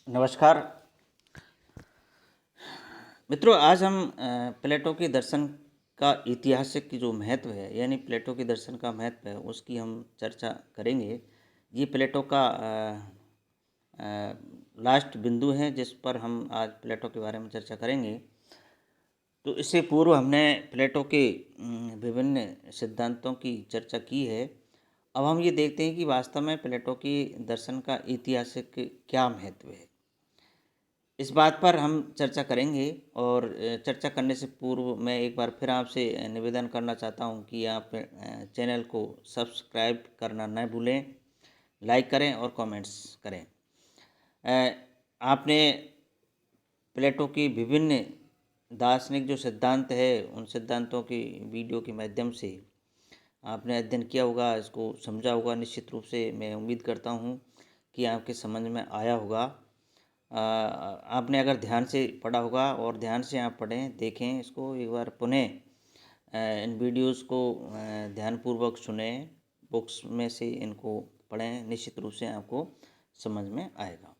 नमस्कार मित्रों, आज हम प्लेटो के दर्शन का ऐतिहासिक जो महत्व है, यानी प्लेटो के दर्शन का महत्व है, उसकी हम चर्चा करेंगे। ये प्लेटो का लास्ट बिंदु है जिस पर हम आज प्लेटो के बारे में चर्चा करेंगे। तो इससे पूर्व हमने प्लेटो के विभिन्न सिद्धांतों की चर्चा की है। अब हम ये देखते हैं कि वास्तव में प्लेटो के दर्शन का ऐतिहासिक क्या महत्व है। इस बात पर हम चर्चा करेंगे और चर्चा करने से पूर्व मैं एक बार फिर आपसे निवेदन करना चाहता हूं कि आप चैनल को सब्सक्राइब करना न भूलें, लाइक करें और कमेंट्स करें। आपने प्लेटो की विभिन्न दार्शनिक जो सिद्धांत है, उन सिद्धांतों की वीडियो के माध्यम से आपने अध्ययन किया होगा, इसको समझा होगा। निश्चित रूप से मैं उम्मीद करता हूँ कि आपके समझ में आया होगा। आपने अगर ध्यान से पढ़ा होगा और ध्यान से आप पढ़ें, देखें इसको एक बार पुनः, इन वीडियोस को ध्यानपूर्वक सुनें, बुक्स में से इनको पढ़ें, निश्चित रूप से आपको समझ में आएगा।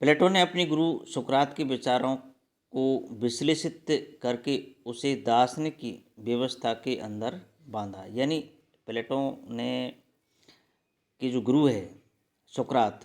प्लेटो ने अपने गुरु सुकरात के विचारों को विश्लेषित करके उसे दार्शनिक की व्यवस्था के अंदर बांधा। यानी प्लेटो ने के जो गुरु है सुकरात,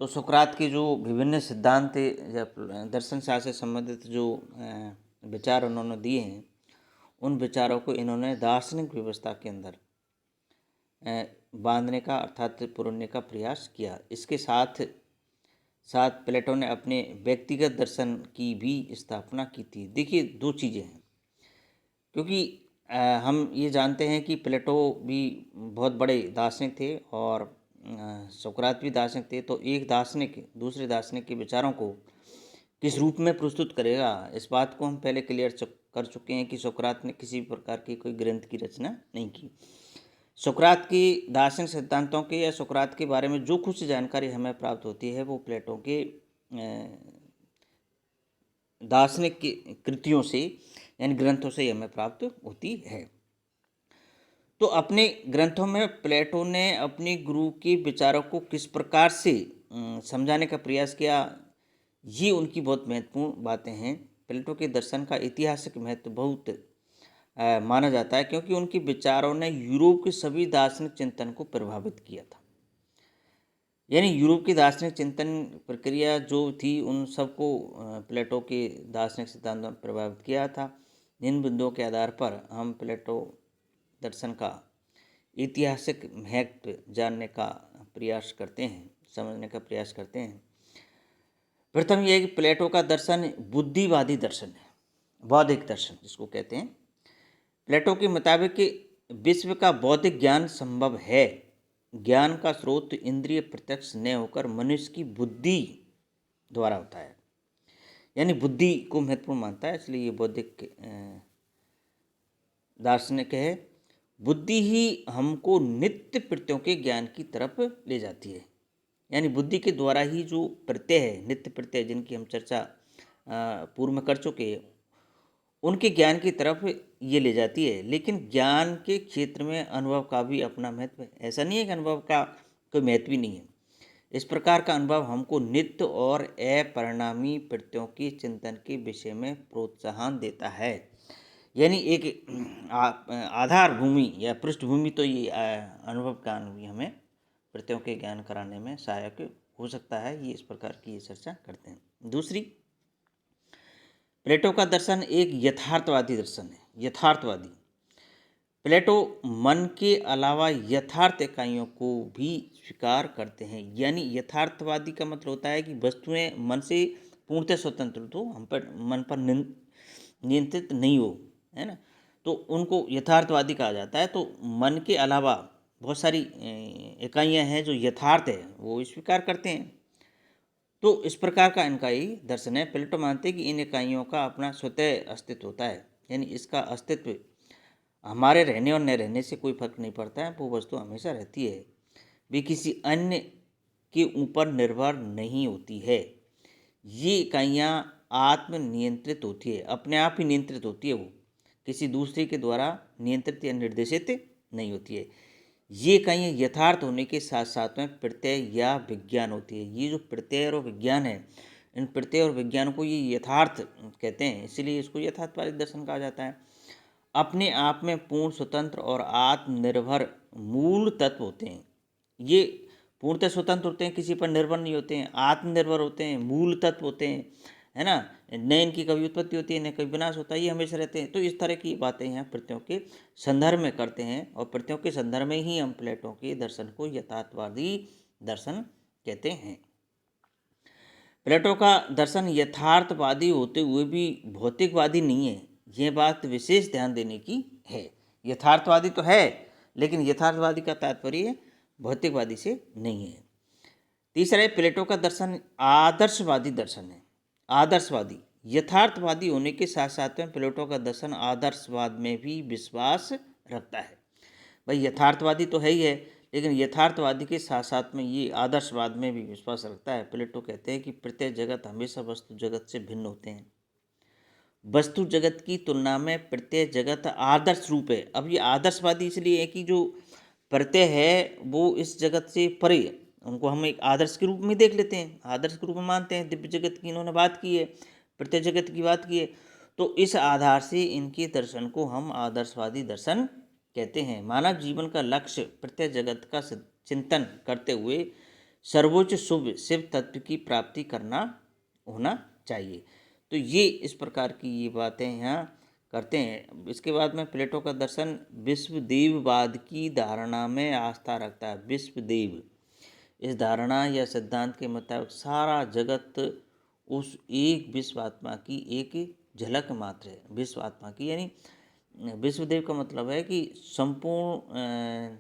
तो सुकरात के जो विभिन्न सिद्धांत या दर्शन शास्त्र से संबंधित जो विचार उन्होंने दिए हैं, उन विचारों को इन्होंने दार्शनिक व्यवस्था के अंदर बांधने का अर्थात पुरने का प्रयास किया। इसके साथ साथ प्लेटो ने अपने व्यक्तिगत दर्शन की भी स्थापना की थी। देखिए, दो चीज़ें हैं, क्योंकि हम ये जानते हैं कि प्लेटो भी बहुत बड़े दार्शनिक थे और सुकरात भी दार्शनिक थे। तो एक दार्शनिक दूसरे दार्शनिक के विचारों को किस रूप में प्रस्तुत करेगा, इस बात को हम पहले क्लियर कर चुके हैं कि सुकरात ने किसी प्रकार की कोई ग्रंथ की रचना नहीं की। सुकरात की दार्शनिक सिद्धांतों के या सुकरात के बारे में जो कुछ जानकारी हमें प्राप्त होती है, वो प्लेटो के दार्शनिक की कृतियों से यानी ग्रंथों से हमें प्राप्त होती है। तो अपने ग्रंथों में प्लेटो ने अपने गुरु के विचारों को किस प्रकार से समझाने का प्रयास किया, ये उनकी बहुत महत्वपूर्ण बातें हैं। प्लेटो के दर्शन का ऐतिहासिक महत्व बहुत माना जाता है, क्योंकि उनके विचारों ने यूरोप के सभी दार्शनिक चिंतन को प्रभावित किया था। यानी यूरोप की दार्शनिक चिंतन प्रक्रिया जो थी, उन सबको प्लेटो के दार्शनिक सिद्धांतों ने प्रभावित किया था। इन बिंदुओं के आधार पर हम प्लेटो दर्शन का ऐतिहासिक महत्व जानने का प्रयास करते हैं, समझने का प्रयास करते हैं। प्रथम यह कि प्लेटो का दर्शन बुद्धिवादी दर्शन है, बौद्धिक दर्शन जिसको कहते हैं। प्लेटो के मुताबिक विश्व का बौद्धिक ज्ञान संभव है। ज्ञान का स्रोत इंद्रिय प्रत्यक्ष न होकर मनुष्य की बुद्धि द्वारा होता है। यानी बुद्धि को महत्वपूर्ण मानता है, इसलिए ये बौद्धिक दार्शनिक है। बुद्धि ही हमको नित्य प्रत्ययों के ज्ञान की तरफ ले जाती है। यानी बुद्धि के द्वारा ही जो प्रत्यय है, नित्य प्रत्यय, जिनकी हम चर्चा पूर्व में कर चुके हैं, उनके ज्ञान की तरफ ये ले जाती है। लेकिन ज्ञान के क्षेत्र में अनुभव का भी अपना महत्व है। ऐसा नहीं है कि अनुभव का कोई महत्व ही नहीं है। इस प्रकार का अनुभव हमको नित्य और अपरिणामी प्रत्ययों के चिंतन के विषय में प्रोत्साहन देता है। यानी एक आधार भूमि या पृष्ठभूमि तो ये अनुभव ज्ञान भी हमें प्रत्ययों के ज्ञान कराने में सहायक हो सकता है। ये इस प्रकार की ये चर्चा करते हैं। दूसरी, प्लेटो का दर्शन एक यथार्थवादी दर्शन है। यथार्थवादी प्लेटो मन के अलावा यथार्थ इकाइयों को भी स्वीकार करते हैं। यानी यथार्थवादी का मतलब होता है कि वस्तुएं मन से पूर्णतः स्वतंत्र हो, हम पर मन पर नियंत्रित नहीं हो, है ना। तो उनको यथार्थवादी कहा जाता है। तो मन के अलावा बहुत सारी इकाइयां हैं जो यथार्थ है, वो स्वीकार करते हैं। तो इस प्रकार का इनका ही दर्शन है। प्लेटो मानते हैं कि इन इकाइयों का अपना स्वतः अस्तित्व होता है। यानी इसका अस्तित्व हमारे रहने और न रहने से कोई फर्क नहीं पड़ता है, वो वस्तु हमेशा रहती है, वे किसी अन्य के ऊपर निर्भर नहीं होती है। ये इकाइयाँ आत्मनियंत्रित होती है, अपने आप ही नियंत्रित होती है, वो किसी दूसरे के द्वारा नियंत्रित या निर्देशित नहीं होती है। ये कहीं यथार्थ होने के साथ साथ में प्रत्यय या विज्ञान होती है। ये जो प्रत्यय और विज्ञान है, इन प्रत्यय और विज्ञान को ये यथार्थ कहते हैं, इसीलिए इसको यथार्थवादी दर्शन कहा जाता है। अपने आप में पूर्ण स्वतंत्र और आत्मनिर्भर मूल तत्व होते हैं। ये पूर्णतः स्वतंत्र होते हैं, किसी पर निर्भर नहीं होते हैं, आत्मनिर्भर होते हैं, मूल तत्व होते हैं, है ना। न इनकी कभी उत्पत्ति होती है न कभी विनाश होता है, ये हमेशा रहते हैं। तो इस तरह की बातें यहाँ प्रत्ययों के संदर्भ में करते हैं, और प्रत्ययों के संदर्भ में ही हम प्लेटो के दर्शन को यथार्थवादी दर्शन कहते हैं। प्लेटो का दर्शन यथार्थवादी होते हुए भी भौतिकवादी नहीं है, ये बात विशेष ध्यान देने की है। यथार्थवादी तो है, लेकिन यथार्थवादी का तात्पर्य भौतिकवादी से नहीं है। तीसरा है, प्लेटो का दर्शन आदर्शवादी दर्शन है। आदर्शवादी, यथार्थवादी होने के साथ साथ में प्लेटो का दर्शन आदर्शवाद में भी विश्वास रखता है। भाई यथार्थवादी तो है ही है, लेकिन यथार्थवादी के साथ साथ में ये आदर्शवाद में भी विश्वास रखता है। प्लेटो कहते हैं कि प्रत्येक जगत हमेशा वस्तु जगत से भिन्न होते हैं। वस्तु जगत की तुलना में प्रत्येक जगत आदर्श रूप है। अब ये आदर्शवादी इसलिए है कि जो प्रत्यय है वो इस जगत से परे है, उनको हम एक आदर्श के रूप में देख लेते हैं, आदर्श के रूप में मानते हैं। दिव्य जगत की इन्होंने बात की है, प्रत्येक जगत की बात की है, तो इस आधार से इनके दर्शन को हम आदर्शवादी दर्शन कहते हैं। मानव जीवन का लक्ष्य प्रत्येक जगत का चिंतन करते हुए सर्वोच्च शुभ शिव तत्व की प्राप्ति करना होना चाहिए। तो ये इस प्रकार की ये बातें यहाँ करते हैं। इसके बाद में प्लेटो का दर्शन विश्वदेववाद की धारणा में आस्था रखता है। विश्वदेव, इस धारणा या सिद्धांत के मुताबिक सारा जगत उस एक विश्व आत्मा की एक झलक मात्र है। विश्व आत्मा की, यानी विश्वदेव का मतलब है कि संपूर्ण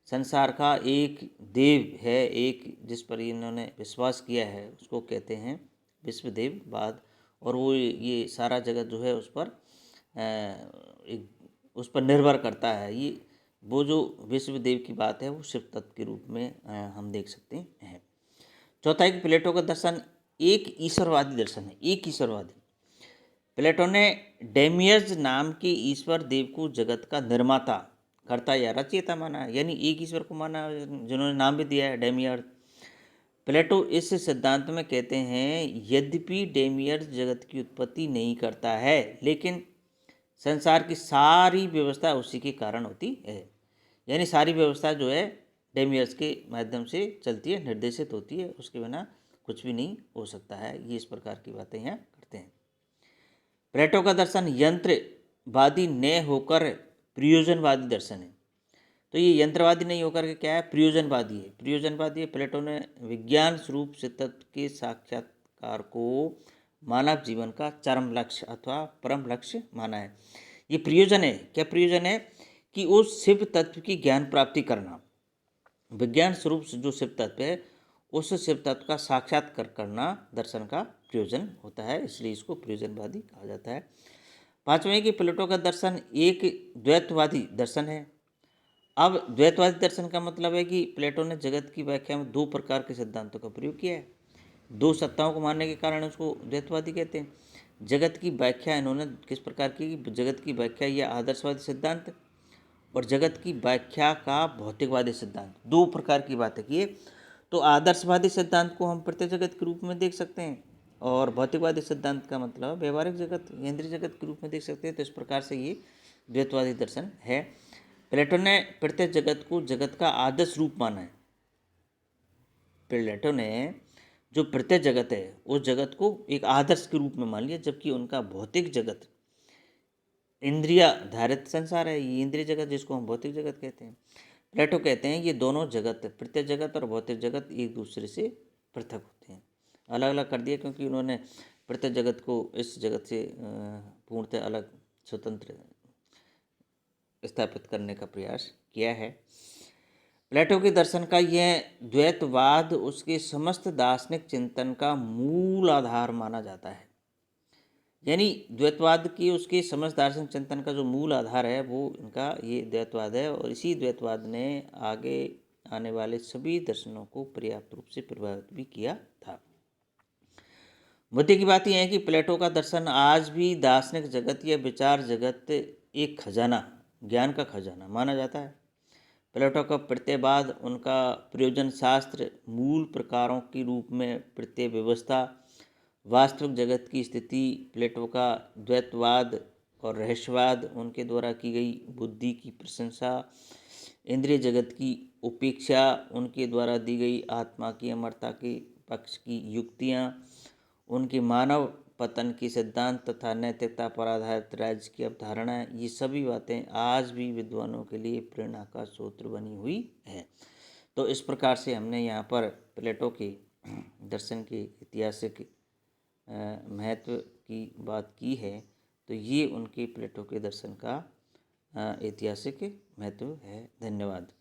संसार का एक देव है, एक जिस पर इन्होंने विश्वास किया है, उसको कहते हैं विश्वदेववाद। और वो ये सारा जगत जो है उस पर निर्भर करता है। ये वो जो विश्वदेव की बात है वो शिव तत्व के रूप में हम देख सकते हैं। चौथा है कि प्लेटो का दर्शन एक ईश्वरवादी दर्शन है। एक ईश्वरवादी, प्लेटो ने डेमियर्स नाम के ईश्वर देव को जगत का निर्माता, कर्ता या रचयिता माना है, यानी एक ईश्वर को माना, जिन्होंने नाम भी दिया है डेमियर्स। प्लेटो इस सिद्धांत में कहते हैं यद्यपि डेमियर्स जगत की उत्पत्ति नहीं करता है, लेकिन संसार की सारी व्यवस्था उसी के कारण होती है। यानी सारी व्यवस्था जो है डेमियर्स के माध्यम से चलती है, निर्देशित होती है, उसके बिना कुछ भी नहीं हो सकता है। ये इस प्रकार की बातें यहाँ करते हैं। प्लेटो का दर्शन यंत्रवादी न होकर प्रयोजनवादी दर्शन है। तो ये यंत्रवादी नहीं होकर के क्या है, प्रयोजनवादी है। प्रयोजनवादी है, प्लेटो ने विज्ञान स्वरूप से तत्व के साक्षात्कार को मानव जीवन का चरम लक्ष्य अथवा परम लक्ष्य माना है। ये प्रयोजन है, क्या प्रयोजन है कि उस शिव तत्व की ज्ञान प्राप्ति करना। विज्ञान स्वरूप से जो शिव तत्व है उस शिव तत्व का साक्षात्कार करना दर्शन का प्रयोजन होता है, इसलिए इसको प्रयोजनवादी कहा जाता है। पांचवें कि प्लेटो का दर्शन एक द्वैतवादी दर्शन है। अब द्वैतवादी दर्शन का मतलब है कि प्लेटो ने जगत की व्याख्या में दो प्रकार के सिद्धांतों का प्रयोग किया है। दो सत्ताओं को मानने के कारण उसको द्वैतवादी कहते हैं। जगत की व्याख्या इन्होंने किस प्रकार की, जगत की व्याख्या या आदर्शवादी सिद्धांत और जगत की व्याख्या का भौतिकवादी सिद्धांत, दो प्रकार की बातें की है। तो आदर्शवादी सिद्धांत को हम प्रत्येक जगत के रूप में देख सकते हैं, और भौतिकवादी सिद्धांत का मतलब व्यवहारिक जगत, इंद्रिय जगत के रूप में देख सकते हैं। तो इस प्रकार से ये द्वैतवादी दर्शन है। प्लेटो ने प्रत्येक जगत को जगत का आदर्श रूप माना है। प्लेटो ने जो प्रत्येक जगत है उस जगत को एक आदर्श के रूप में मान लिया, जबकि उनका भौतिक जगत इंद्रिय धारित संसार है, ये इंद्रिय जगत जिसको हम भौतिक जगत कहते हैं। प्लेटो कहते हैं ये दोनों जगत, प्रत्येक जगत और भौतिक जगत एक दूसरे से पृथक होते हैं, अलग अलग कर दिया, क्योंकि उन्होंने प्रत्येक जगत को इस जगत से पूर्णतः अलग स्वतंत्र स्थापित करने का प्रयास किया है। प्लेटो के दर्शन का यह द्वैतवाद उसके समस्त दार्शनिक चिंतन का मूल आधार माना जाता है। यानी द्वैतवाद की उसके समस्त दार्शनिक चिंतन का जो मूल आधार है वो इनका ये द्वैतवाद है, और इसी द्वैतवाद ने आगे आने वाले सभी दर्शनों को पर्याप्त रूप से प्रभावित भी किया था। मुद्दे की बात यह है कि प्लेटो का दर्शन आज भी दार्शनिक जगत या विचार जगत एक खजाना, ज्ञान का खजाना माना जाता है। प्लेटो का प्रत्ययवाद, उनका प्रयोजन शास्त्र, मूल प्रकारों के रूप में प्रत्यय व्यवस्था, वास्तविक जगत की स्थिति, प्लेटो का द्वैतवाद और रहस्यवाद, उनके द्वारा की गई बुद्धि की प्रशंसा, इंद्रिय जगत की उपेक्षा, उनके द्वारा दी गई आत्मा की अमरता के पक्ष की युक्तियाँ, उनके मानव पतन की सिद्धांत तथा नैतिकता पर आधारित राज्य की अवधारणा, ये सभी बातें आज भी विद्वानों के लिए प्रेरणा का स्रोत बनी हुई है। तो इस प्रकार से हमने यहाँ पर प्लेटो के दर्शन के ऐतिहासिक महत्व की बात की है। तो ये उनके प्लेटो के दर्शन का ऐतिहासिक महत्व है। धन्यवाद।